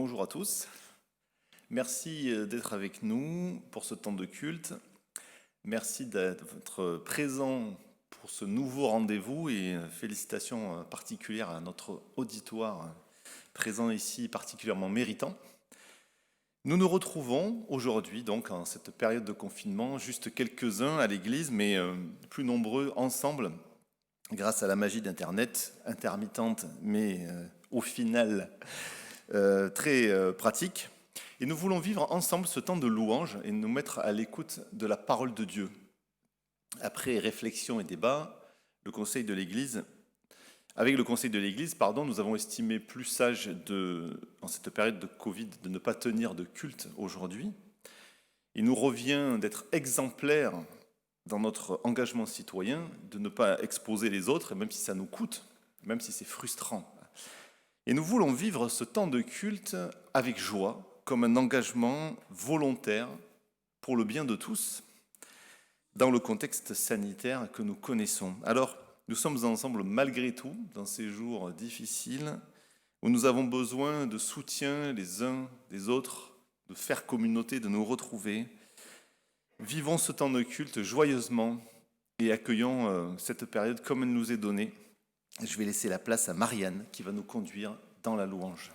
Bonjour à tous. Merci d'être avec nous pour ce temps de culte. Merci d'être présent pour ce nouveau rendez-vous et félicitations particulières à notre auditoire présent ici, particulièrement méritant. Nous nous retrouvons aujourd'hui, donc en cette période de confinement, juste quelques-uns à l'église, mais plus nombreux ensemble, grâce à la magie d'Internet, intermittente, mais au final très pratique. Et nous voulons vivre ensemble ce temps de louange et nous mettre à l'écoute de la parole de Dieu. Après réflexion et débat, avec le Conseil de l'Église, nous avons estimé plus sage en cette période de Covid de ne pas tenir de culte aujourd'hui. Il nous revient d'être exemplaires dans notre engagement citoyen, de ne pas exposer les autres, même si ça nous coûte, même si c'est frustrant. Et nous voulons vivre ce temps de culte avec joie, comme un engagement volontaire pour le bien de tous, dans le contexte sanitaire que nous connaissons. Alors, nous sommes ensemble malgré tout, dans ces jours difficiles, où nous avons besoin de soutien les uns des autres, de faire communauté, de nous retrouver. Vivons ce temps de culte joyeusement et accueillons cette période comme elle nous est donnée. Je vais laisser la place à Marianne qui va nous conduire dans la louange.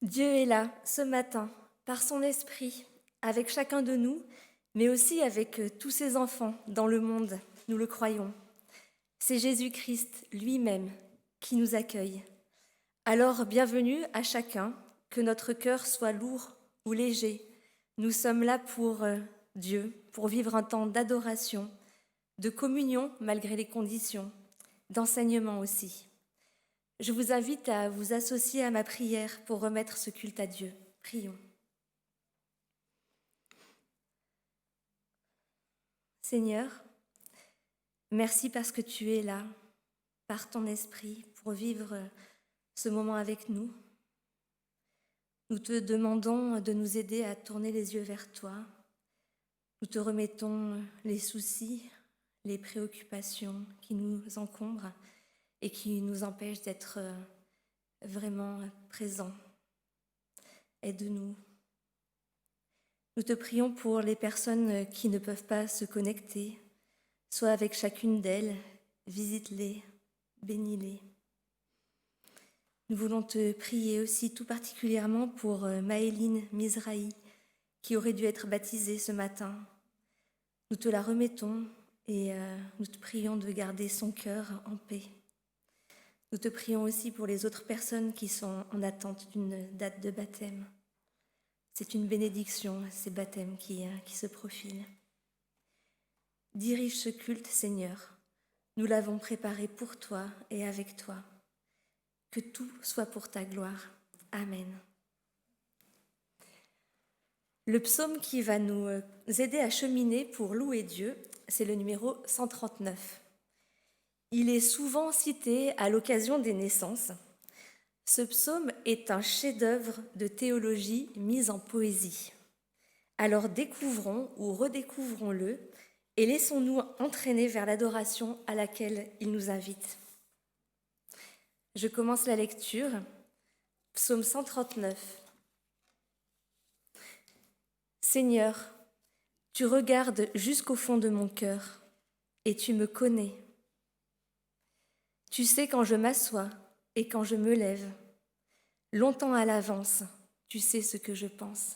Dieu est là ce matin, par son esprit, avec chacun de nous, mais aussi avec tous ses enfants dans le monde, nous le croyons. C'est Jésus-Christ lui-même qui nous accueille. Alors, bienvenue à chacun, que notre cœur soit lourd ou léger. Nous sommes là pour Dieu, pour vivre un temps d'adoration, de communion malgré les conditions, d'enseignement aussi. Je vous invite à vous associer à ma prière pour remettre ce culte à Dieu. Prions. Seigneur, merci parce que tu es là, par ton esprit, pour vivre ce moment avec nous. Nous te demandons de nous aider à tourner les yeux vers toi. Nous te remettons les soucis, les préoccupations qui nous encombrent et qui nous empêchent d'être vraiment présents. Aide-nous. Nous te prions pour les personnes qui ne peuvent pas se connecter. Sois avec chacune d'elles, visite-les, bénis-les. Nous voulons te prier aussi tout particulièrement pour Maëline Mizrahi, qui aurait dû être baptisée ce matin. Nous te la remettons et nous te prions de garder son cœur en paix. Nous te prions aussi pour les autres personnes qui sont en attente d'une date de baptême. C'est une bénédiction, ces baptêmes qui se profilent. Dirige ce culte, Seigneur. Nous l'avons préparé pour toi et avec toi. Que tout soit pour ta gloire. Amen. Le psaume qui va nous aider à cheminer pour louer Dieu, c'est le numéro 139. Il est souvent cité à l'occasion des naissances. Ce psaume est un chef-d'œuvre de théologie mise en poésie. Alors découvrons ou redécouvrons-le et laissons-nous entraîner vers l'adoration à laquelle il nous invite. Je commence la lecture. Psaume 139. Seigneur, tu regardes jusqu'au fond de mon cœur et tu me connais. Tu sais quand je m'assois et quand je me lève. Longtemps à l'avance, tu sais ce que je pense.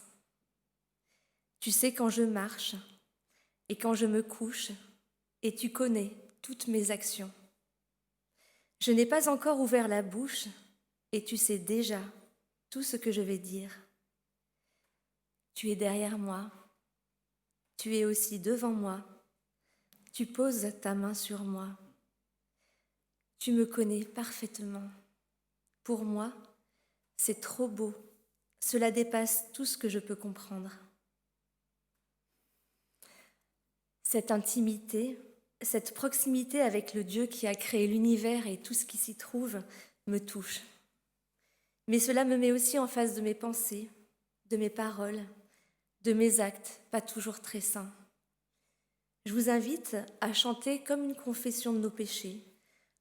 Tu sais quand je marche et quand je me couche et tu connais toutes mes actions. Je n'ai pas encore ouvert la bouche et tu sais déjà tout ce que je vais dire. Tu es derrière moi, tu es aussi devant moi, tu poses ta main sur moi. Tu me connais parfaitement. Pour moi, c'est trop beau, cela dépasse tout ce que je peux comprendre. Cette intimité, cette proximité avec le Dieu qui a créé l'univers et tout ce qui s'y trouve me touche. Mais cela me met aussi en face de mes pensées, de mes paroles, de mes actes, pas toujours très sains. Je vous invite à chanter comme une confession de nos péchés,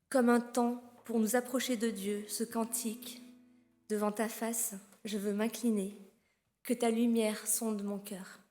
comme un temps pour nous approcher de Dieu, ce cantique. Devant ta face, je veux m'incliner, que ta lumière sonde mon cœur.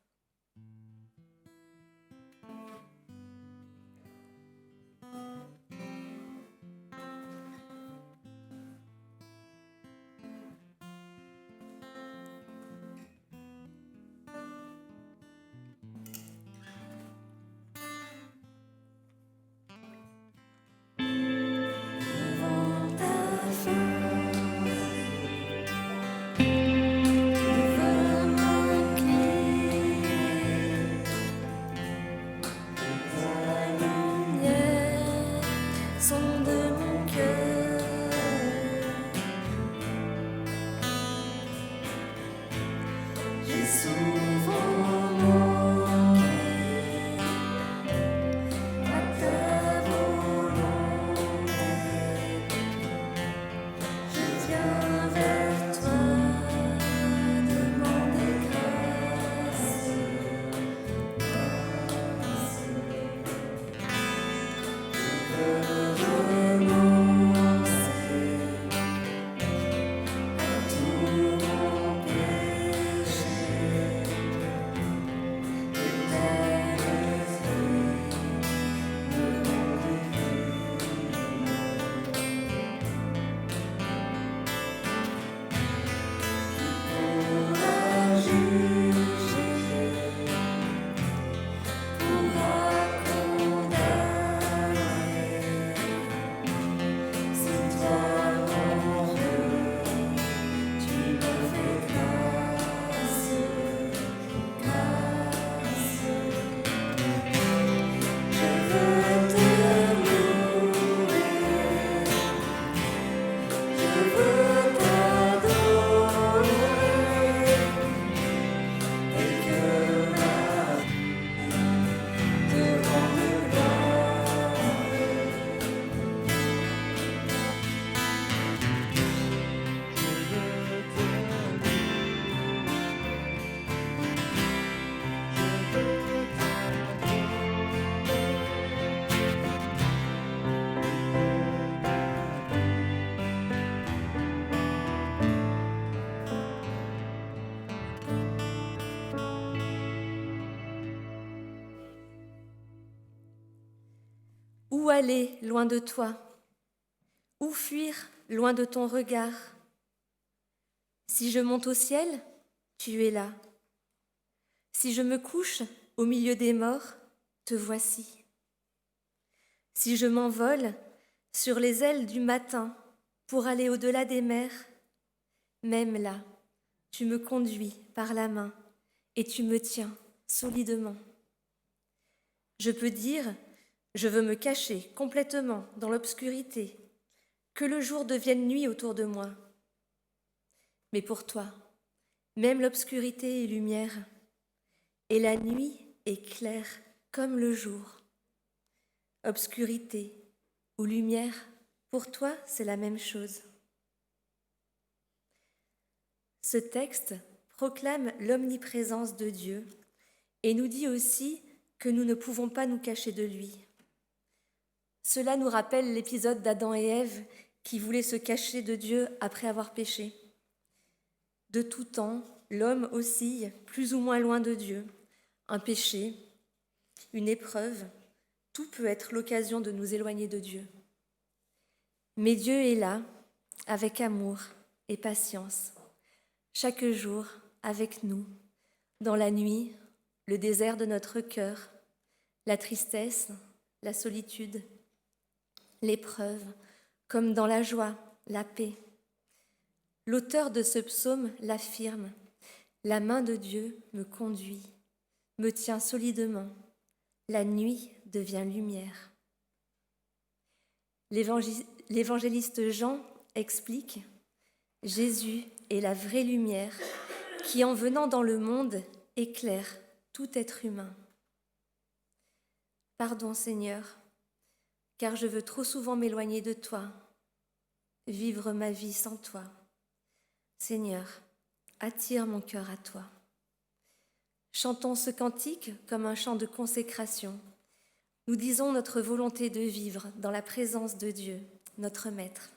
Où aller loin de toi? Où fuir loin de ton regard? Si je monte au ciel, tu es là. Si je me couche au milieu des morts, te voici. Si je m'envole sur les ailes du matin pour aller au-delà des mers, même là, tu me conduis par la main et tu me tiens solidement. Je peux dire, je veux me cacher complètement dans l'obscurité, que le jour devienne nuit autour de moi. Mais pour toi, même l'obscurité est lumière, et la nuit est claire comme le jour. Obscurité ou lumière, pour toi, c'est la même chose. Ce texte proclame l'omniprésence de Dieu et nous dit aussi que nous ne pouvons pas nous cacher de lui. Cela nous rappelle l'épisode d'Adam et Ève qui voulaient se cacher de Dieu après avoir péché. De tout temps, l'homme oscille plus ou moins loin de Dieu. Un péché, une épreuve, tout peut être l'occasion de nous éloigner de Dieu. Mais Dieu est là, avec amour et patience, chaque jour avec nous, dans la nuit, le désert de notre cœur, la tristesse, la solitude, l'épreuve, comme dans la joie, la paix. L'auteur de ce psaume l'affirme, la main de Dieu me conduit, me tient solidement, la nuit devient lumière. L'évangéliste Jean explique, Jésus est la vraie lumière qui, en venant dans le monde, éclaire tout être humain. Pardon Seigneur, car je veux trop souvent m'éloigner de toi, vivre ma vie sans toi. Seigneur, attire mon cœur à toi. Chantons ce cantique comme un chant de consécration nous disons notre volonté de vivre dans la présence de Dieu, notre Maître.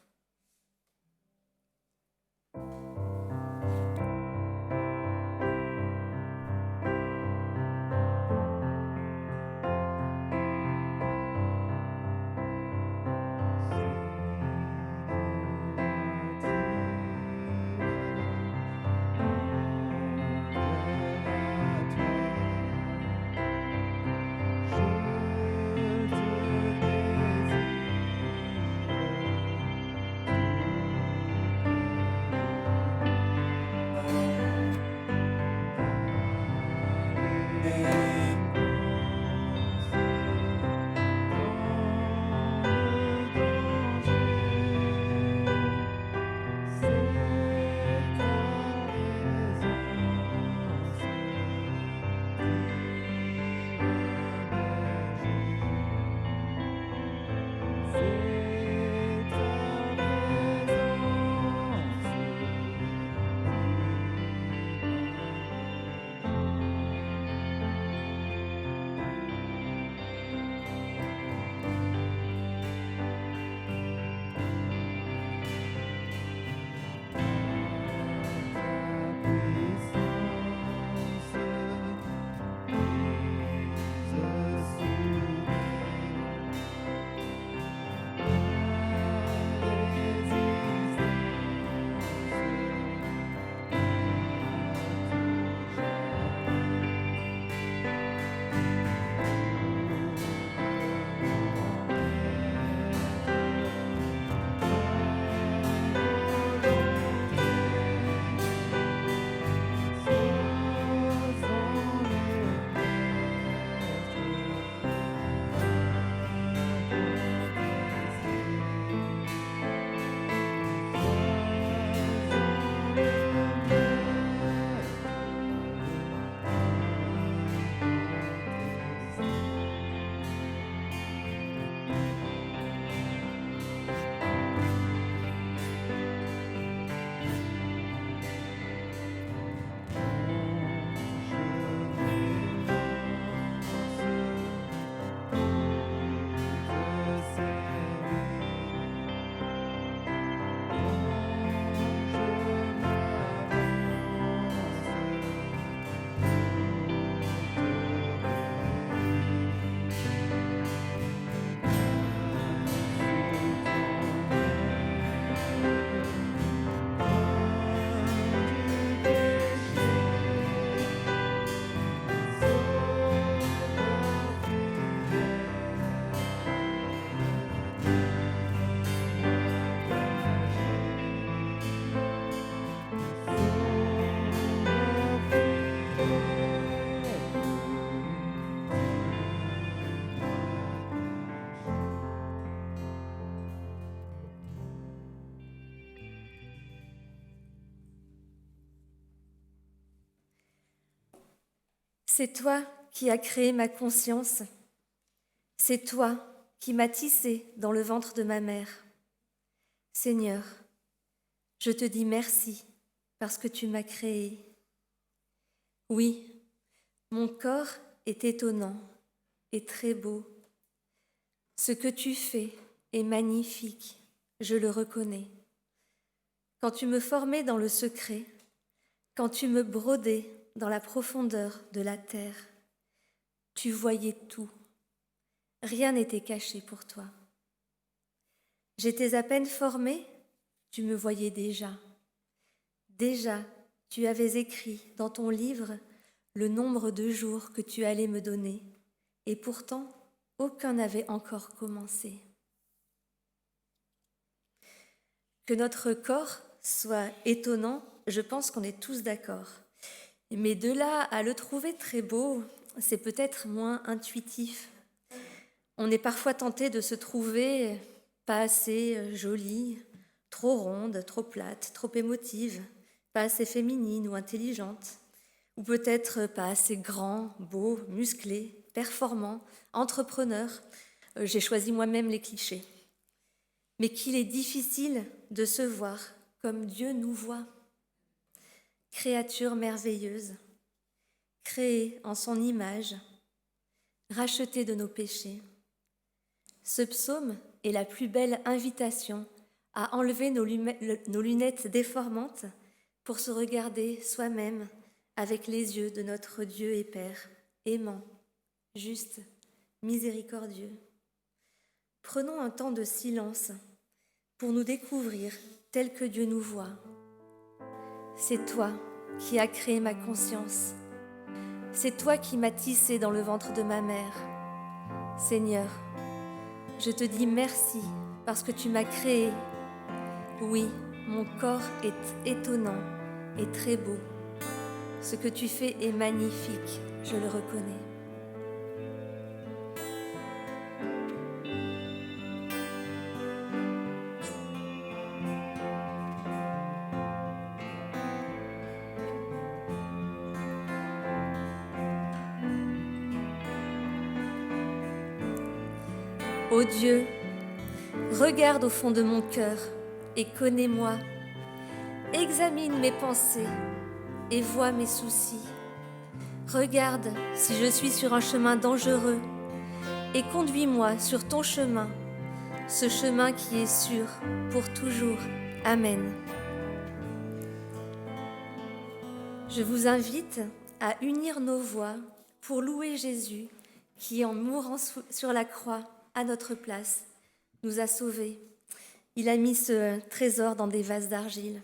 C'est toi qui as créé ma conscience. C'est toi qui m'as tissé dans le ventre de ma mère. Seigneur, je te dis merci parce que tu m'as créé. Oui, mon corps est étonnant et très beau. Ce que tu fais est magnifique, je le reconnais. Quand tu me formais dans le secret, quand tu me brodais dans la profondeur de la terre, tu voyais tout. Rien n'était caché pour toi. J'étais à peine formée, tu me voyais déjà. Déjà, tu avais écrit dans ton livre le nombre de jours que tu allais me donner, et pourtant, aucun n'avait encore commencé. Que notre corps soit étonnant, je pense qu'on est tous d'accord. Mais de là à le trouver très beau, c'est peut-être moins intuitif. On est parfois tenté de se trouver pas assez jolie, trop ronde, trop plate, trop émotive, pas assez féminine ou intelligente, ou peut-être pas assez grand, beau, musclé, performant, entrepreneur. J'ai choisi moi-même les clichés. Mais qu'il est difficile de se voir comme Dieu nous voit. Créature merveilleuse, créée en son image, rachetée de nos péchés, Ce psaume est la plus belle invitation à enlever nos lunettes déformantes pour se regarder soi-même avec les yeux de notre Dieu et Père, aimant, juste, miséricordieux. Prenons un temps de silence pour nous découvrir tel que Dieu nous voit. C'est toi qui as créé ma conscience. C'est toi qui m'as tissé dans le ventre de ma mère. Seigneur, je te dis merci parce que tu m'as créé. Oui, mon corps est étonnant et très beau. Ce que tu fais est magnifique, je le reconnais. Ô Dieu, regarde au fond de mon cœur et connais-moi. Examine mes pensées et vois mes soucis. Regarde si je suis sur un chemin dangereux et conduis-moi sur ton chemin, ce chemin qui est sûr pour toujours. Amen. Je vous invite à unir nos voix pour louer Jésus qui, en mourant sur la croix à notre place, nous a sauvés. Il a mis ce trésor dans des vases d'argile.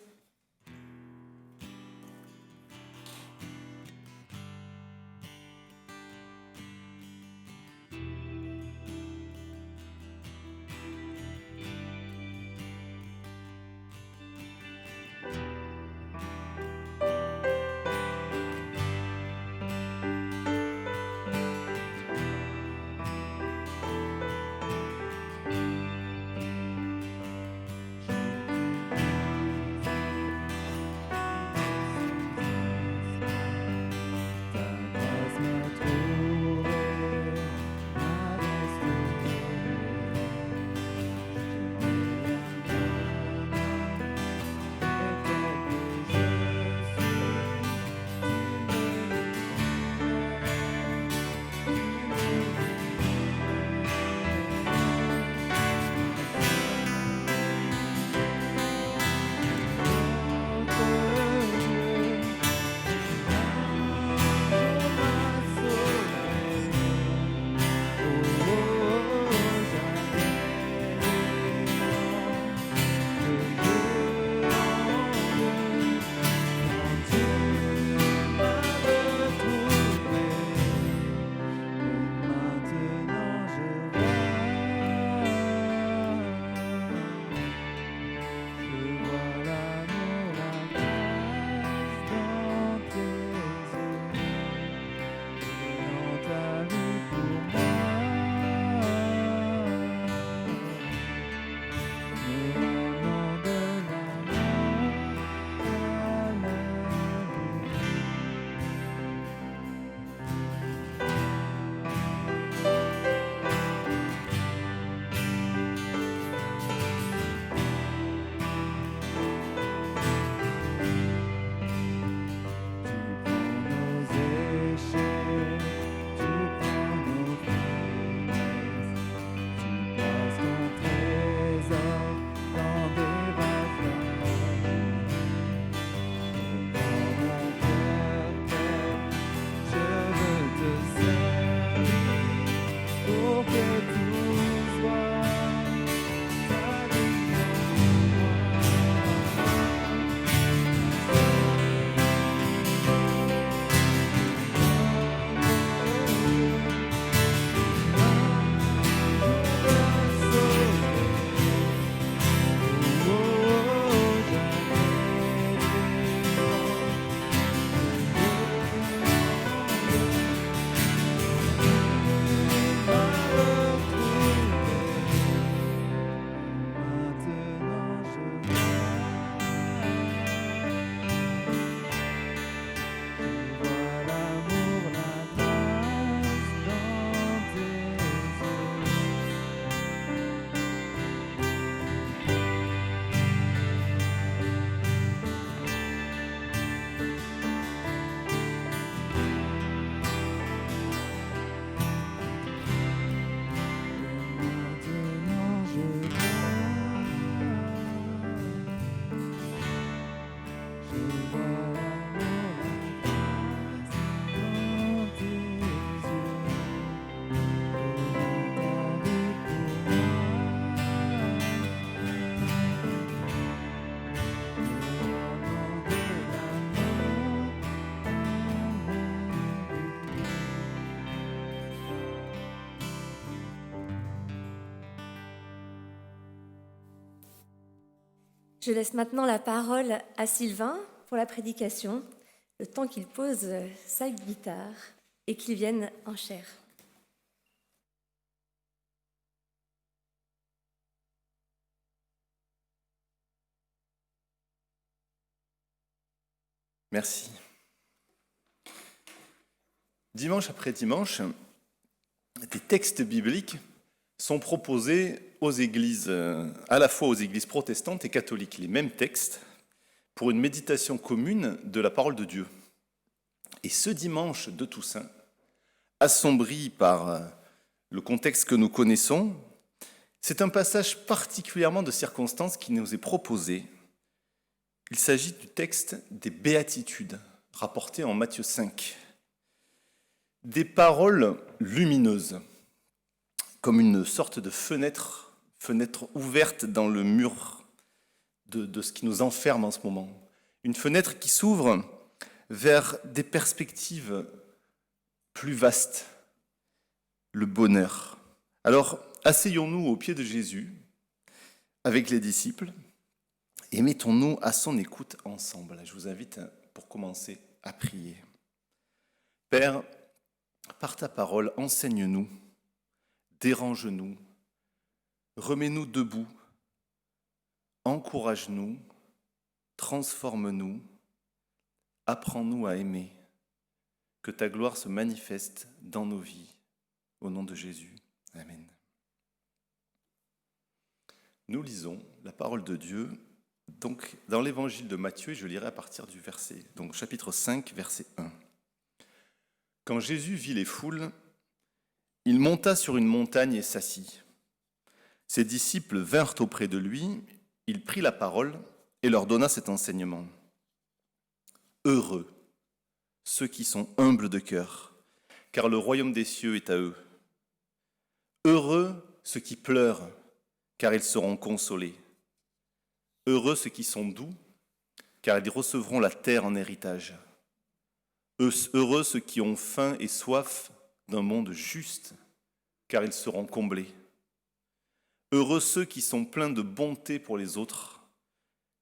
Je laisse maintenant la parole à Sylvain pour la prédication, le temps qu'il pose sa guitare et qu'il vienne en chair. Merci. Dimanche après dimanche, des textes bibliques sont proposés aux églises, à la fois aux églises protestantes et catholiques, les mêmes textes, pour une méditation commune de la parole de Dieu. Et ce dimanche de Toussaint, assombri par le contexte que nous connaissons, c'est un passage particulièrement de circonstance qui nous est proposé. Il s'agit du texte des Béatitudes, rapporté en Matthieu 5. Des paroles lumineuses, comme une sorte de fenêtre ouverte dans le mur de ce qui nous enferme en ce moment. Une fenêtre qui s'ouvre vers des perspectives plus vastes, le bonheur. Alors, asseyons-nous au pied de Jésus, avec les disciples, et mettons-nous à son écoute ensemble. Je vous invite, pour commencer, à prier. Père, par ta parole, enseigne-nous, dérange-nous, remets-nous debout, encourage-nous, transforme-nous, apprends-nous à aimer, que ta gloire se manifeste dans nos vies. Au nom de Jésus. Amen. Nous lisons la parole de Dieu donc dans l'évangile de Matthieu, et je lirai à partir du verset, donc chapitre 5, verset 1. Quand Jésus vit les foules, il monta sur une montagne et s'assit. Ses disciples vinrent auprès de lui, il prit la parole et leur donna cet enseignement. Heureux ceux qui sont humbles de cœur, car le royaume des cieux est à eux. Heureux ceux qui pleurent, car ils seront consolés. Heureux ceux qui sont doux, car ils recevront la terre en héritage. Heureux ceux qui ont faim et soif d'un monde juste, car ils seront comblés. Heureux ceux qui sont pleins de bonté pour les autres,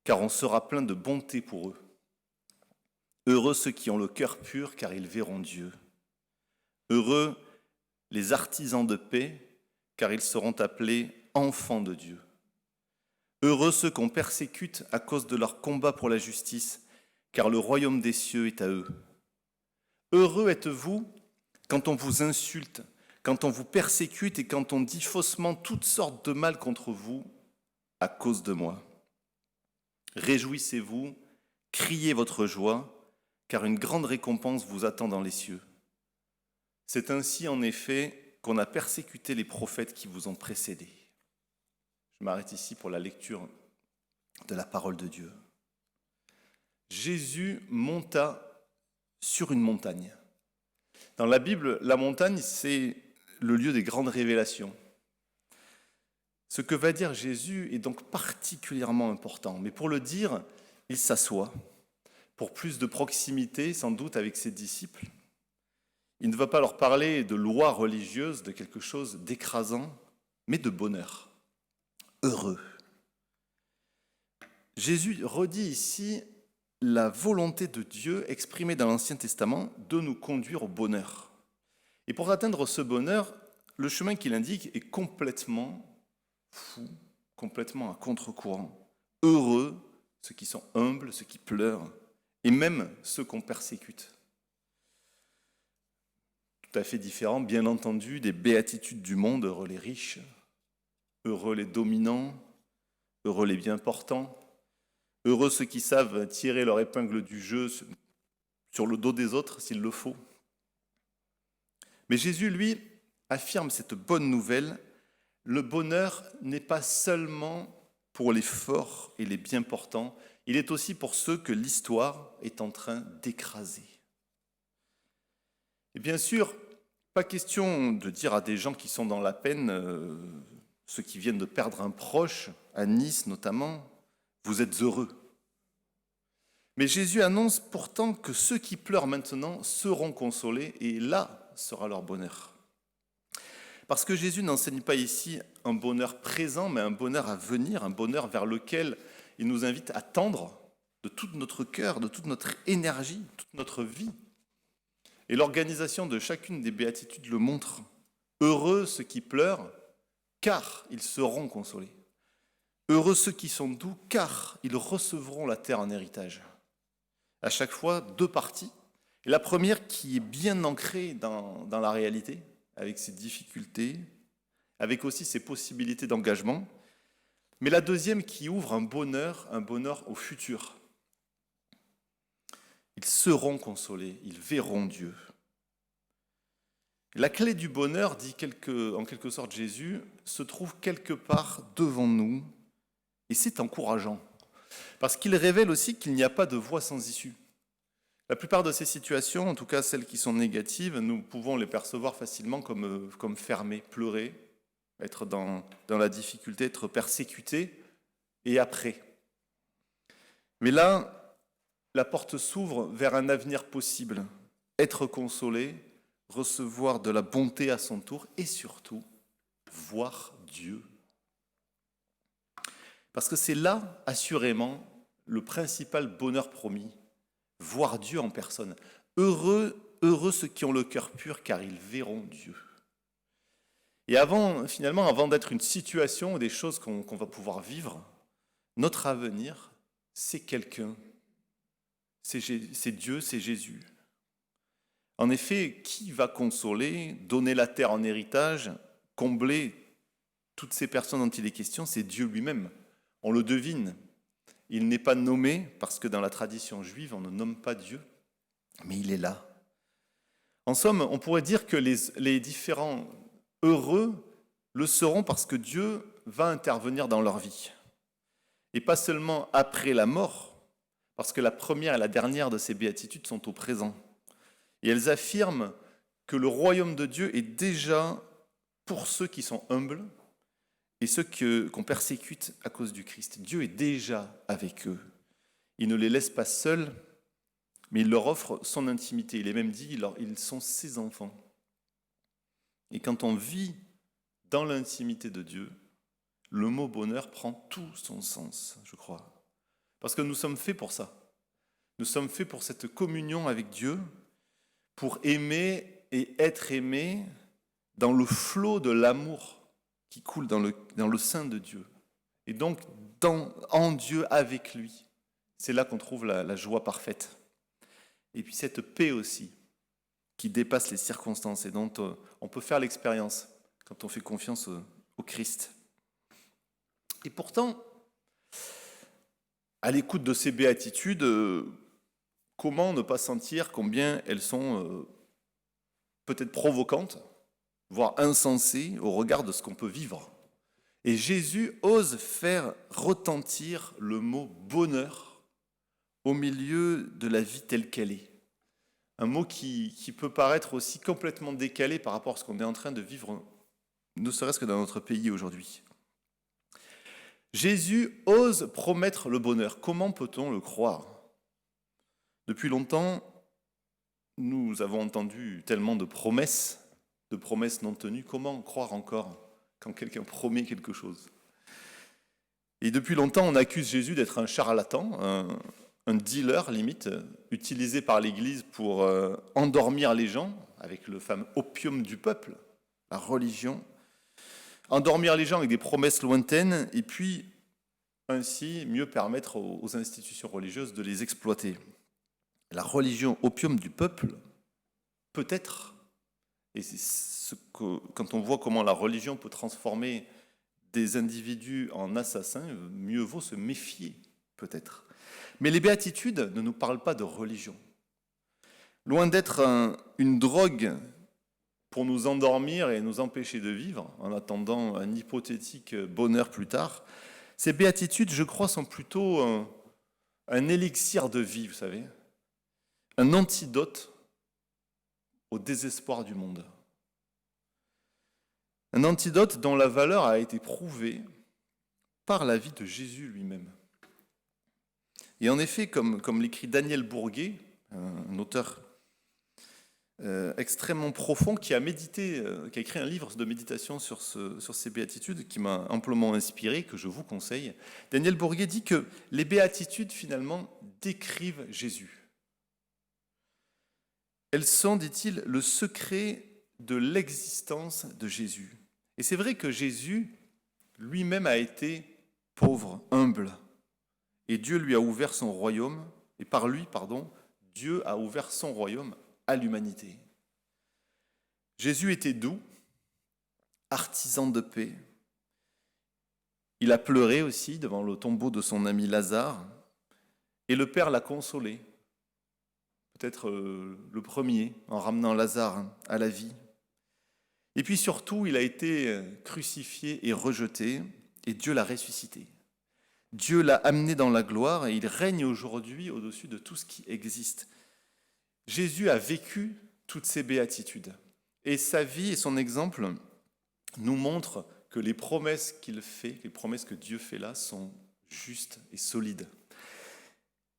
car on sera plein de bonté pour eux. Heureux ceux qui ont le cœur pur, car ils verront Dieu. Heureux les artisans de paix, car ils seront appelés enfants de Dieu. Heureux ceux qu'on persécute à cause de leur combat pour la justice, car le royaume des cieux est à eux. Heureux êtes-vous quand on vous insulte, quand on vous persécute et quand on dit faussement toutes sortes de mal contre vous à cause de moi. Réjouissez-vous, criez votre joie, car une grande récompense vous attend dans les cieux. C'est ainsi, en effet, qu'on a persécuté les prophètes qui vous ont précédés. Je m'arrête ici pour la lecture de la parole de Dieu. Jésus monta sur une montagne. Dans la Bible, la montagne, c'est le lieu des grandes révélations. Ce que va dire Jésus est donc particulièrement important. Mais pour le dire, il s'assoit pour plus de proximité, sans doute, avec ses disciples. Il ne va pas leur parler de loi religieuse, de quelque chose d'écrasant, mais de bonheur. Heureux. Jésus redit ici la volonté de Dieu exprimée dans l'Ancien Testament de nous conduire au bonheur. Et pour atteindre ce bonheur, le chemin qu'il indique est complètement fou, complètement à contre-courant. Heureux ceux qui sont humbles, ceux qui pleurent, et même ceux qu'on persécute. Tout à fait différent, bien entendu, des béatitudes du monde, heureux les riches, heureux les dominants, heureux les bien portants, heureux ceux qui savent tirer leur épingle du jeu sur le dos des autres s'il le faut. Mais Jésus, lui, affirme cette bonne nouvelle. Le bonheur n'est pas seulement pour les forts et les bien portants, il est aussi pour ceux que l'histoire est en train d'écraser. Et bien sûr, pas question de dire à des gens qui sont dans la peine, ceux qui viennent de perdre un proche, à Nice notamment, vous êtes heureux. Mais Jésus annonce pourtant que ceux qui pleurent maintenant seront consolés et là sera leur bonheur. Parce que Jésus n'enseigne pas ici un bonheur présent, mais un bonheur à venir, un bonheur vers lequel il nous invite à tendre de tout notre cœur, de toute notre énergie, toute notre vie. Et l'organisation de chacune des béatitudes le montre. Heureux ceux qui pleurent, car ils seront consolés. Heureux ceux qui sont doux, car ils recevront la terre en héritage. À chaque fois, deux parties. Et la première qui est bien ancrée dans la réalité, avec ses difficultés, avec aussi ses possibilités d'engagement. Mais la deuxième qui ouvre un bonheur au futur. Ils seront consolés, ils verront Dieu. La clé du bonheur, dit en quelque sorte Jésus, se trouve quelque part devant nous, et c'est encourageant, parce qu'il révèle aussi qu'il n'y a pas de voie sans issue. La plupart de ces situations, en tout cas celles qui sont négatives, nous pouvons les percevoir facilement comme fermées, pleurer, être dans la difficulté, être persécuté, et après. Mais là, la porte s'ouvre vers un avenir possible, être consolé, recevoir de la bonté à son tour, et surtout, voir Dieu. Parce que c'est là, assurément, le principal bonheur promis, voir Dieu en personne. Heureux ceux qui ont le cœur pur, car ils verront Dieu. Et avant d'être une situation ou des choses qu'on va pouvoir vivre, notre avenir, c'est quelqu'un. C'est Dieu, c'est Jésus. En effet, qui va consoler, donner la terre en héritage, combler toutes ces personnes dont il est question? C'est Dieu lui-même. On le devine. Il n'est pas nommé, parce que dans la tradition juive, on ne nomme pas Dieu, mais il est là. En somme, on pourrait dire que les différents heureux le seront parce que Dieu va intervenir dans leur vie. Et pas seulement après la mort, parce que la première et la dernière de ces béatitudes sont au présent. Et elles affirment que le royaume de Dieu est déjà pour ceux qui sont humbles et ceux qu'on persécute à cause du Christ. Dieu est déjà avec eux. Il ne les laisse pas seuls, mais il leur offre son intimité. Il est même dit, ils sont ses enfants. Et quand on vit dans l'intimité de Dieu, le mot bonheur prend tout son sens, je crois. Parce que nous sommes faits pour ça. Nous sommes faits pour cette communion avec Dieu, pour aimer et être aimés dans le flot de l'amour qui coule dans le sein de Dieu. Et donc, en Dieu, avec lui. C'est là qu'on trouve la joie parfaite. Et puis cette paix aussi, qui dépasse les circonstances et dont on peut faire l'expérience quand on fait confiance au Christ. Et pourtant, à l'écoute de ces béatitudes, comment ne pas sentir combien elles sont peut-être provocantes, voire insensées au regard de ce qu'on peut vivre. Et Jésus ose faire retentir le mot bonheur au milieu de la vie telle qu'elle est. Un mot qui peut paraître aussi complètement décalé par rapport à ce qu'on est en train de vivre, ne serait-ce que dans notre pays aujourd'hui. Jésus ose promettre le bonheur. Comment peut-on le croire? Depuis longtemps, nous avons entendu tellement de promesses non tenues. Comment croire encore quand quelqu'un promet quelque chose? Et depuis longtemps, on accuse Jésus d'être un charlatan, un dealer limite, utilisé par l'Église pour endormir les gens, avec le fameux opium du peuple, la religion. Endormir les gens avec des promesses lointaines, et puis ainsi mieux permettre aux institutions religieuses de les exploiter. La religion opium du peuple, peut-être, et c'est quand on voit comment la religion peut transformer des individus en assassins, mieux vaut se méfier, peut-être. Mais les béatitudes ne nous parlent pas de religion. Loin d'être une drogue pour nous endormir et nous empêcher de vivre, en attendant un hypothétique bonheur plus tard, ces béatitudes, je crois, sont plutôt un élixir de vie, vous savez, un antidote au désespoir du monde. Un antidote dont la valeur a été prouvée par la vie de Jésus lui-même. Et en effet, comme l'écrit Daniel Bourguet, un auteur extrêmement profond qui a médité, qui a écrit un livre de méditation sur ces béatitudes qui m'a amplement inspiré, que je vous conseille. Daniel Bourguet dit que les béatitudes finalement décrivent Jésus. Elles sont, dit-il, le secret de l'existence de Jésus. Et c'est vrai que Jésus lui-même a été pauvre, humble. Et Dieu lui a ouvert son royaume, et par lui, Dieu a ouvert son royaume à l'humanité. Jésus était doux, artisan de paix. Il a pleuré aussi devant le tombeau de son ami Lazare, et le Père l'a consolé, peut-être le premier, en ramenant Lazare à la vie. Et puis surtout, il a été crucifié et rejeté, et Dieu l'a ressuscité. Dieu l'a amené dans la gloire, et il règne aujourd'hui au-dessus de tout ce qui existe. Jésus a vécu toutes ces béatitudes. Et sa vie et son exemple nous montrent que les promesses qu'il fait, les promesses que Dieu fait là, sont justes et solides.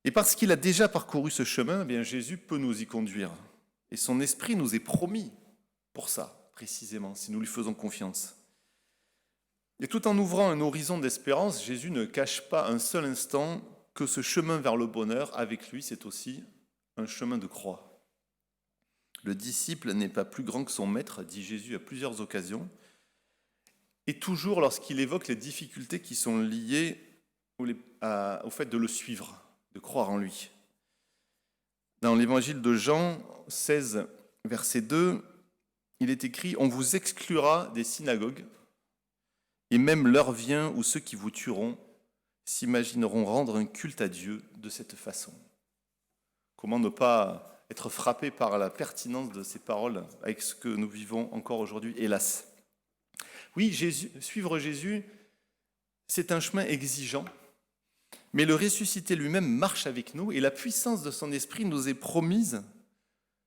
Et parce qu'il a déjà parcouru ce chemin, eh bien Jésus peut nous y conduire. Et son esprit nous est promis pour ça, précisément, si nous lui faisons confiance. Et tout en ouvrant un horizon d'espérance, Jésus ne cache pas un seul instant que ce chemin vers le bonheur, avec lui, c'est aussi un chemin de croix. Le disciple n'est pas plus grand que son maître, dit Jésus à plusieurs occasions, et toujours lorsqu'il évoque les difficultés qui sont liées au fait de le suivre, de croire en lui. Dans l'évangile de Jean 16, verset 2, il est écrit « On vous exclura des synagogues, et même l'heure vient où ceux qui vous tueront s'imagineront rendre un culte à Dieu de cette façon. » Comment ne pas être frappé par la pertinence de ces paroles avec ce que nous vivons encore aujourd'hui, hélas. Oui, suivre Jésus, c'est un chemin exigeant, mais le ressuscité lui-même marche avec nous et la puissance de son esprit nous est promise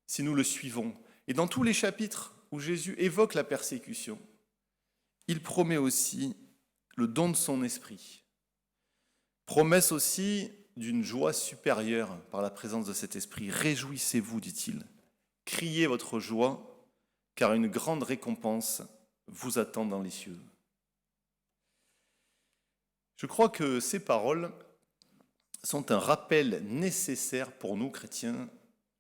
si nous le suivons. Et dans tous les chapitres où Jésus évoque la persécution, il promet aussi le don de son esprit. Promesse aussi d'une joie supérieure par la présence de cet esprit. Réjouissez-vous, dit-il. Criez votre joie, car une grande récompense vous attend dans les cieux. Je crois que ces paroles sont un rappel nécessaire pour nous, chrétiens,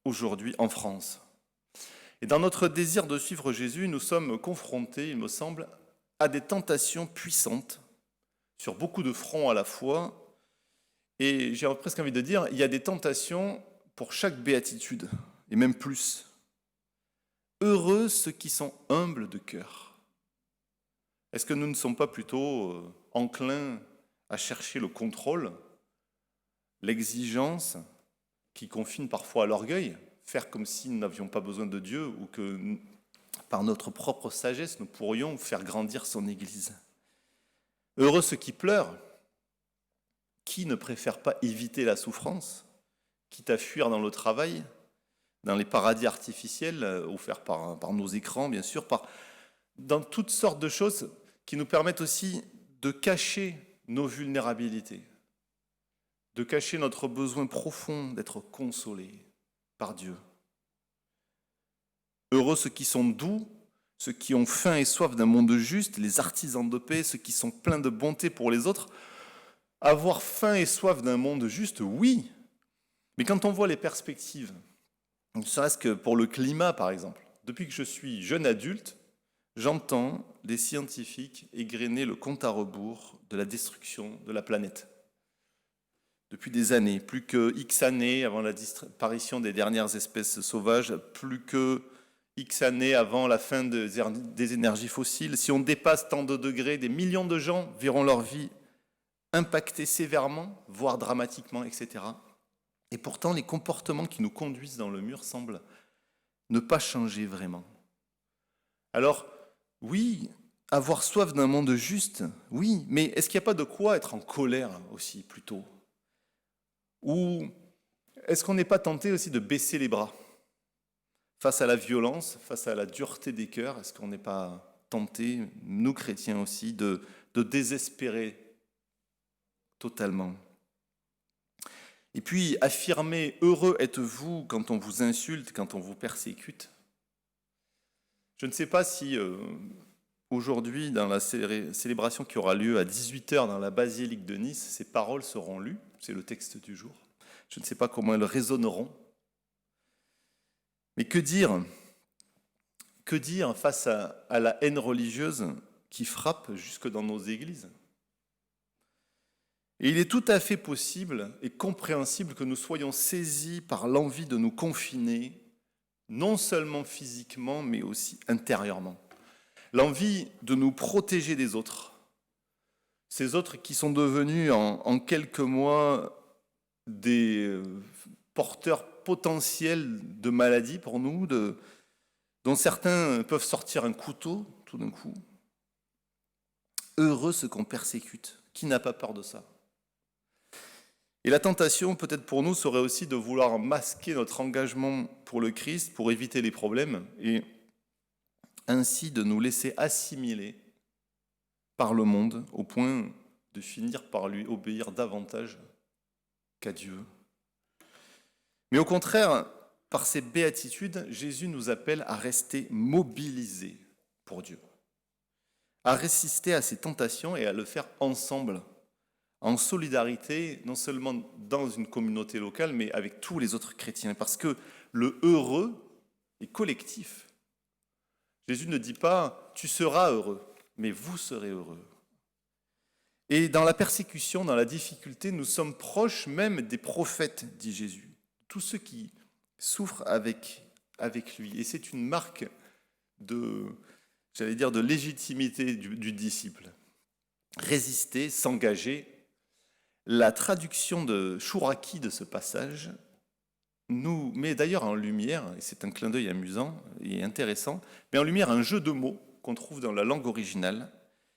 aujourd'hui en France. Et dans notre désir de suivre Jésus, nous sommes confrontés, il me semble, à des tentations puissantes sur beaucoup de fronts à la fois. Et j'ai presque envie de dire, il y a des tentations pour chaque béatitude, et même plus. Heureux ceux qui sont humbles de cœur. Est-ce que nous ne sommes pas plutôt enclins à chercher le contrôle, l'exigence, qui confine parfois à l'orgueil, faire comme si nous n'avions pas besoin de Dieu, ou que par notre propre sagesse, nous pourrions faire grandir son Église. Heureux ceux qui pleurent. Qui ne préfère pas éviter la souffrance, quitte à fuir dans le travail, dans les paradis artificiels offerts par nos écrans, bien sûr, dans toutes sortes de choses qui nous permettent aussi de cacher nos vulnérabilités, de cacher notre besoin profond d'être consolés par Dieu. Heureux ceux qui sont doux, ceux qui ont faim et soif d'un monde juste, les artisans de paix, ceux qui sont pleins de bonté pour les autres. Avoir faim et soif d'un monde juste, oui, mais quand on voit les perspectives, ne serait-ce que pour le climat par exemple, depuis que je suis jeune adulte, j'entends les scientifiques égrener le compte à rebours de la destruction de la planète. Depuis des années, plus que X années avant la disparition des dernières espèces sauvages, plus que X années avant la fin des énergies fossiles, si on dépasse tant de degrés, des millions de gens verront leur vie impactés sévèrement, voire dramatiquement, etc. Et pourtant, les comportements qui nous conduisent dans le mur semblent ne pas changer vraiment. Alors, oui, avoir soif d'un monde juste, oui, mais est-ce qu'il n'y a pas de quoi être en colère aussi, plutôt ? Ou est-ce qu'on n'est pas tenté aussi de baisser les bras ? Face à la violence, face à la dureté des cœurs, est-ce qu'on n'est pas tenté, nous chrétiens aussi, de désespérer totalement. Et puis, affirmer « heureux êtes-vous quand on vous insulte, quand on vous persécute », Je ne sais pas si aujourd'hui, dans la célébration qui aura lieu à 18h dans la basilique de Nice, ces paroles seront lues, c'est le texte du jour. Je ne sais pas comment elles résonneront. Mais que dire face à la haine religieuse qui frappe jusque dans nos églises? Et il est tout à fait possible et compréhensible que nous soyons saisis par l'envie de nous confiner, non seulement physiquement, mais aussi intérieurement. L'envie de nous protéger des autres. Ces autres qui sont devenus en quelques mois des porteurs potentiels de maladies pour nous, dont certains peuvent sortir un couteau tout d'un coup. Heureux ceux qu'on persécute. Qui n'a pas peur de ça? Et la tentation, peut-être pour nous, serait aussi de vouloir masquer notre engagement pour le Christ, pour éviter les problèmes, et ainsi de nous laisser assimiler par le monde, au point de finir par lui obéir davantage qu'à Dieu. Mais au contraire, par ces béatitudes, Jésus nous appelle à rester mobilisés pour Dieu, à résister à ces tentations et à le faire ensemble, en solidarité, non seulement dans une communauté locale, mais avec tous les autres chrétiens. Parce que le heureux est collectif. Jésus ne dit pas « tu seras heureux », mais « vous serez heureux ». Et dans la persécution, dans la difficulté, nous sommes proches même des prophètes, dit Jésus. Tous ceux qui souffrent avec lui. Et c'est une marque de légitimité du disciple. Résister, s'engager. La traduction de Chouraki de ce passage nous met d'ailleurs en lumière, et c'est un clin d'œil amusant et intéressant, mais en lumière un jeu de mots qu'on trouve dans la langue originale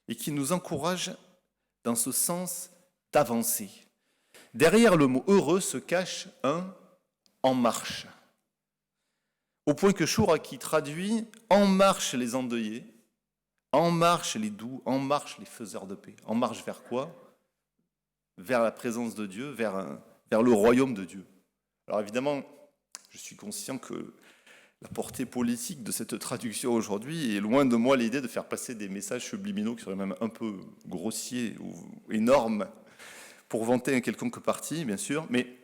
et qui nous encourage dans ce sens d'avancer. Derrière le mot heureux se cache un en marche. Au point que Chouraki traduit en marche les endeuillés, en marche les doux, en marche les faiseurs de paix. En marche vers quoi? Vers la présence de Dieu, vers le royaume de Dieu. Alors évidemment, je suis conscient que la portée politique de cette traduction aujourd'hui est loin de moi l'idée de faire passer des messages subliminaux qui seraient même un peu grossiers ou énormes pour vanter un quelconque parti, bien sûr, mais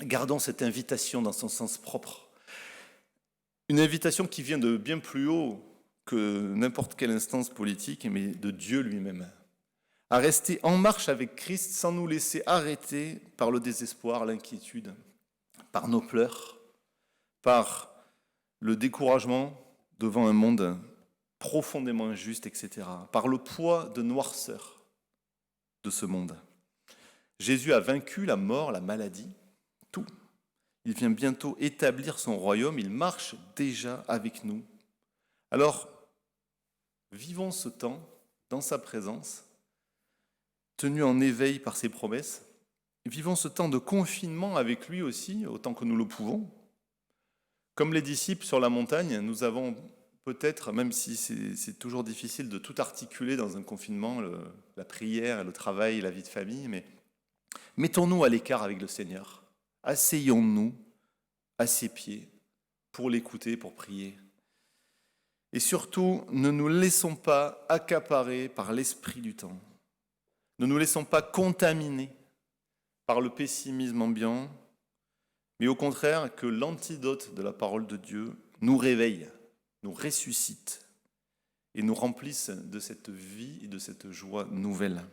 gardons cette invitation dans son sens propre. Une invitation qui vient de bien plus haut que n'importe quelle instance politique, mais de Dieu lui-même. À rester en marche avec Christ sans nous laisser arrêter par le désespoir, l'inquiétude, par nos pleurs, par le découragement devant un monde profondément injuste, etc., par le poids de noirceur de ce monde. Jésus a vaincu la mort, la maladie, tout. Il vient bientôt établir son royaume, il marche déjà avec nous. Alors, vivons ce temps dans sa présence, tenus en éveil par ses promesses. Vivons ce temps de confinement avec lui aussi, autant que nous le pouvons. Comme les disciples sur la montagne, nous avons peut-être, même si c'est toujours difficile de tout articuler dans un confinement, la prière, le travail, la vie de famille, mais mettons-nous à l'écart avec le Seigneur. Asseyons-nous à ses pieds pour l'écouter, pour prier. Et surtout, ne nous laissons pas accaparer par l'esprit du temps. Ne nous laissons pas contaminer par le pessimisme ambiant, mais au contraire que l'antidote de la parole de Dieu nous réveille, nous ressuscite et nous remplisse de cette vie et de cette joie nouvelle.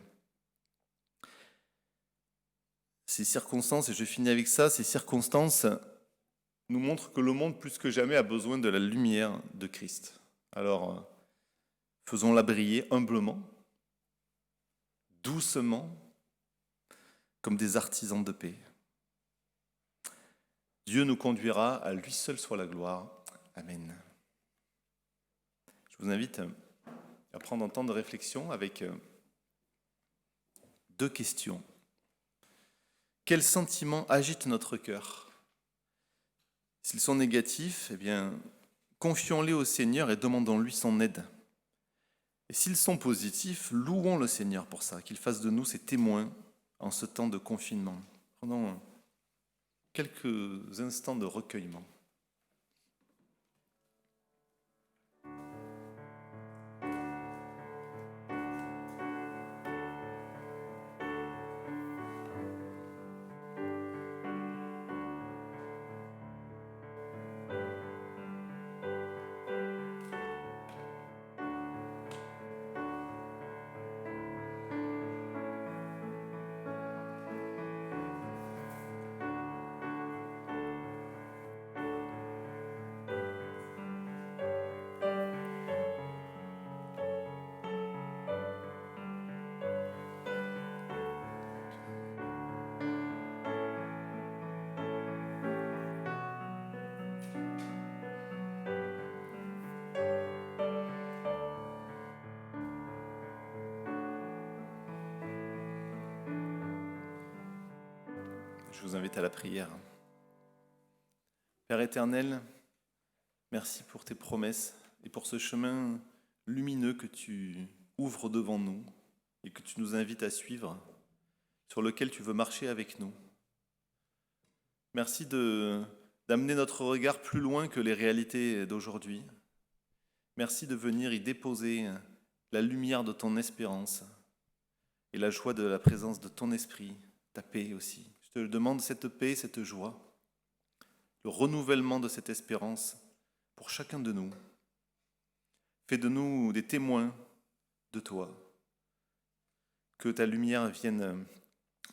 Ces circonstances, et je finis avec ça, ces circonstances nous montrent que le monde, plus que jamais, a besoin de la lumière de Christ. Alors, faisons-la briller humblement, doucement, comme des artisans de paix. Dieu nous conduira, à lui seul soit la gloire. Amen. Je vous invite à prendre un temps de réflexion avec 2 questions. Quels sentiments agitent notre cœur? S'ils sont négatifs, eh bien, confions-les au Seigneur et demandons-lui son aide. Et s'ils sont positifs, louons le Seigneur pour ça, qu'il fasse de nous ses témoins en ce temps de confinement. Prenons quelques instants de recueillement. Je vous invite à la prière. Père éternel, merci pour tes promesses et pour ce chemin lumineux que tu ouvres devant nous et que tu nous invites à suivre, sur lequel tu veux marcher avec nous. Merci d'amener notre regard plus loin que les réalités d'aujourd'hui. Merci de venir y déposer la lumière de ton espérance et la joie de la présence de ton esprit, ta paix aussi. Je te demande cette paix, cette joie, le renouvellement de cette espérance pour chacun de nous. Fais de nous des témoins de toi. Que ta lumière vienne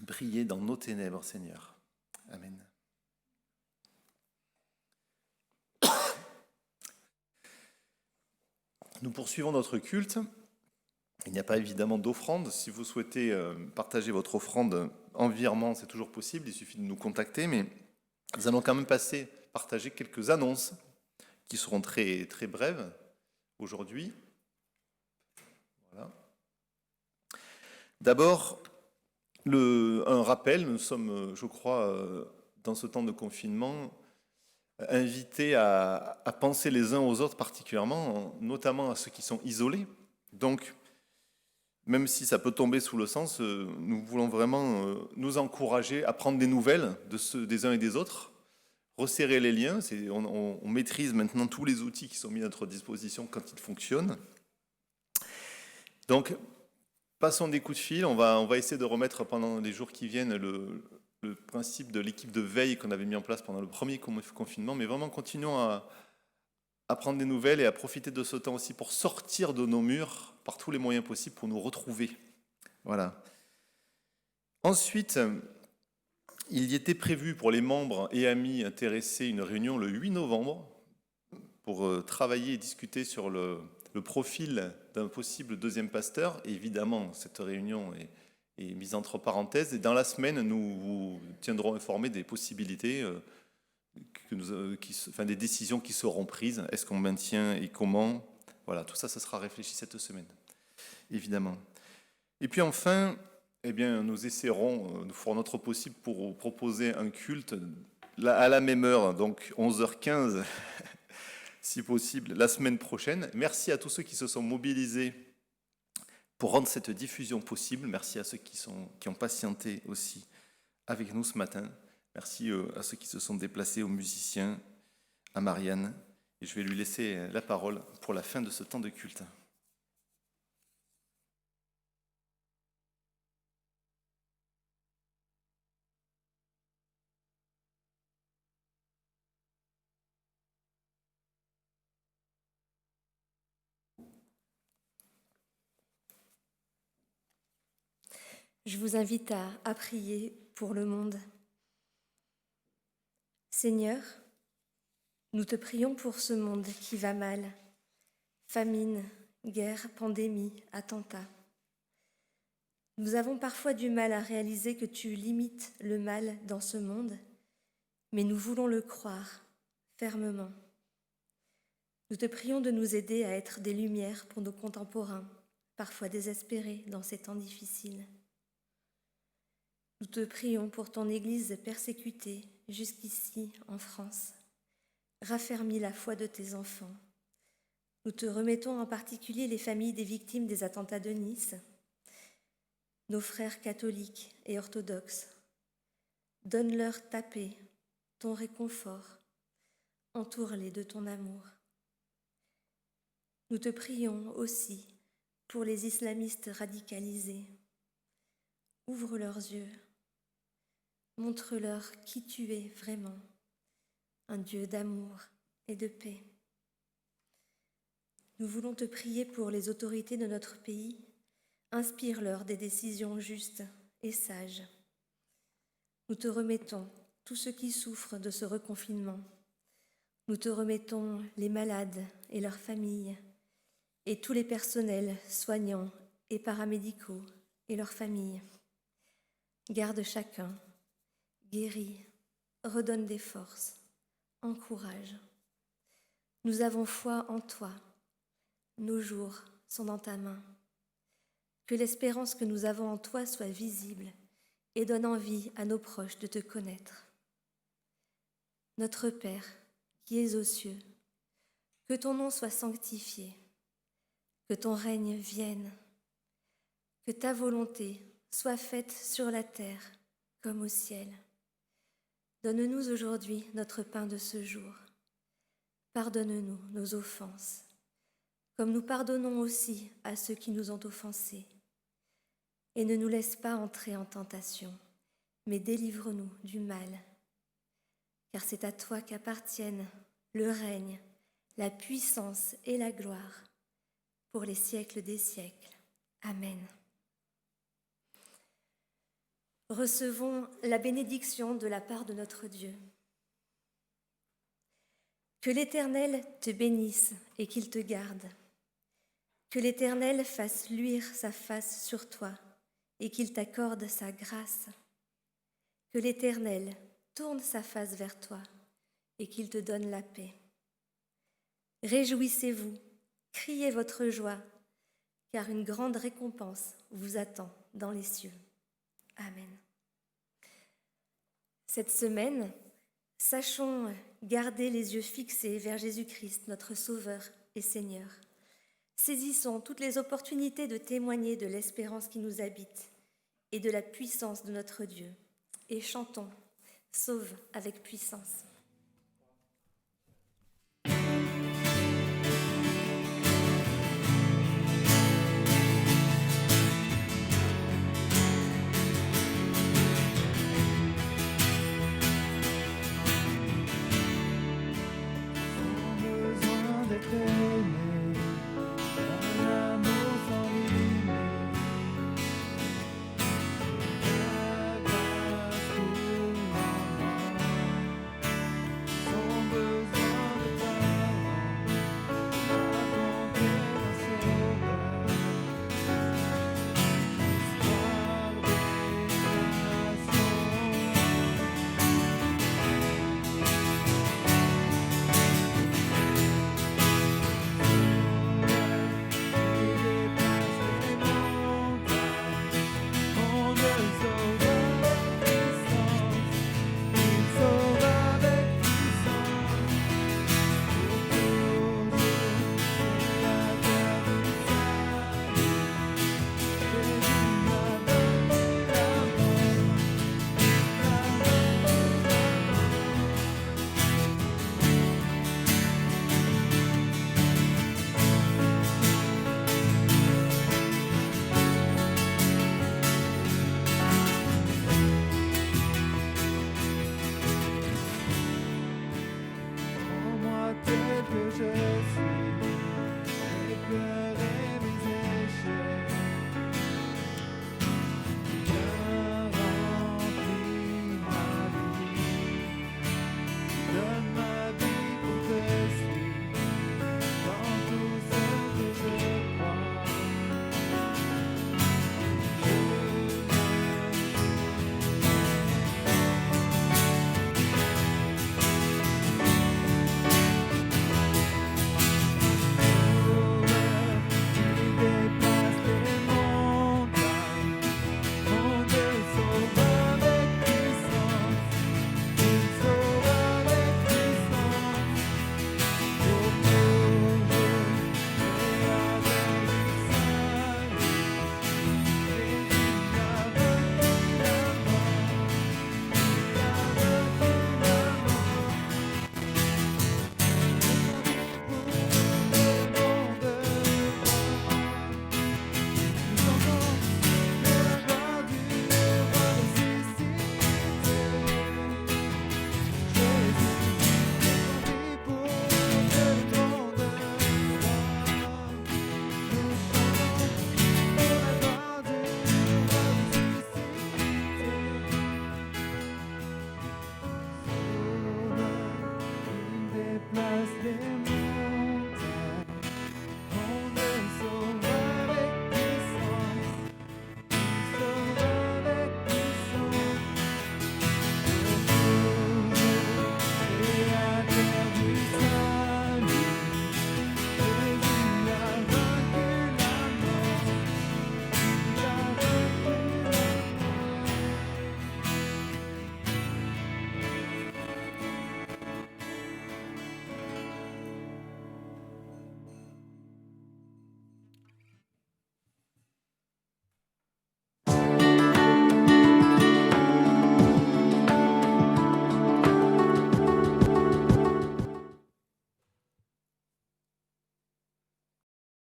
briller dans nos ténèbres, Seigneur. Amen. Nous poursuivons notre culte. Il n'y a pas évidemment d'offrande. Si vous souhaitez partager votre offrande en virement, c'est toujours possible. Il suffit de nous contacter. Mais nous allons quand même partager quelques annonces qui seront très, très brèves aujourd'hui. Voilà. D'abord, un rappel. Nous sommes, je crois, dans ce temps de confinement, invités à penser les uns aux autres particulièrement, notamment à ceux qui sont isolés. Donc, même si ça peut tomber sous le sens, nous voulons vraiment nous encourager à prendre des nouvelles des uns et des autres, resserrer les liens. On maîtrise maintenant tous les outils qui sont mis à notre disposition quand ils fonctionnent. Donc, passons des coups de fil. On va essayer de remettre pendant les jours qui viennent le principe de l'équipe de veille qu'on avait mis en place pendant le premier confinement, mais vraiment continuons à prendre des nouvelles et à profiter de ce temps aussi pour sortir de nos murs par tous les moyens possibles pour nous retrouver. Voilà. Ensuite, il y était prévu pour les membres et amis intéressés une réunion le 8 novembre pour travailler et discuter sur le profil d'un possible deuxième pasteur. Et évidemment, cette réunion est mise entre parenthèses. Et dans la semaine, nous vous tiendrons informés des possibilités, des décisions qui seront prises. Est-ce qu'on maintient et comment ? Voilà, tout ça, ça sera réfléchi cette semaine, évidemment. Et puis enfin, nous ferons notre possible pour vous proposer un culte à la même heure, donc 11h15, si possible, la semaine prochaine. Merci à tous ceux qui se sont mobilisés pour rendre cette diffusion possible. Merci à ceux qui ont patienté aussi avec nous ce matin. Merci à ceux qui se sont déplacés, aux musiciens, à Marianne. Et je vais lui laisser la parole pour la fin de ce temps de culte. Je vous invite à prier pour le monde. Seigneur, nous te prions pour ce monde qui va mal. Famine, guerre, pandémie, attentats. Nous avons parfois du mal à réaliser que tu limites le mal dans ce monde, mais nous voulons le croire fermement. Nous te prions de nous aider à être des lumières pour nos contemporains, parfois désespérés dans ces temps difficiles. Nous te prions pour ton Église persécutée jusqu'ici en France. Raffermis la foi de tes enfants. Nous te remettons en particulier les familles des victimes des attentats de Nice, nos frères catholiques et orthodoxes. Donne-leur ta paix, ton réconfort. Entoure-les de ton amour. Nous te prions aussi pour les islamistes radicalisés. Ouvre leurs yeux. Montre-leur qui tu es vraiment, un Dieu d'amour et de paix. Nous voulons te prier pour les autorités de notre pays. Inspire-leur des décisions justes et sages. Nous te remettons tous ceux qui souffrent de ce reconfinement. Nous te remettons les malades et leurs familles, et tous les personnels soignants et paramédicaux et leurs familles. Garde chacun. Guéris, redonne des forces, encourage. Nous avons foi en toi. Nos jours sont dans ta main. Que l'espérance que nous avons en toi soit visible et donne envie à nos proches de te connaître. Notre Père, qui es aux cieux, que ton nom soit sanctifié, que ton règne vienne, que ta volonté soit faite sur la terre comme au ciel. Donne-nous aujourd'hui notre pain de ce jour. Pardonne-nous nos offenses, comme nous pardonnons aussi à ceux qui nous ont offensés. Et ne nous laisse pas entrer en tentation, mais délivre-nous du mal. Car c'est à toi qu'appartiennent le règne, la puissance et la gloire, pour les siècles des siècles. Amen. Recevons la bénédiction de la part de notre Dieu. Que l'Éternel te bénisse et qu'il te garde. Que l'Éternel fasse luire sa face sur toi et qu'il t'accorde sa grâce. Que l'Éternel tourne sa face vers toi et qu'il te donne la paix. Réjouissez-vous, criez votre joie, car une grande récompense vous attend dans les cieux. Amen. Cette semaine, sachons garder les yeux fixés vers Jésus-Christ, notre Sauveur et Seigneur. Saisissons toutes les opportunités de témoigner de l'espérance qui nous habite et de la puissance de notre Dieu. Et chantons « Sauve avec puissance ».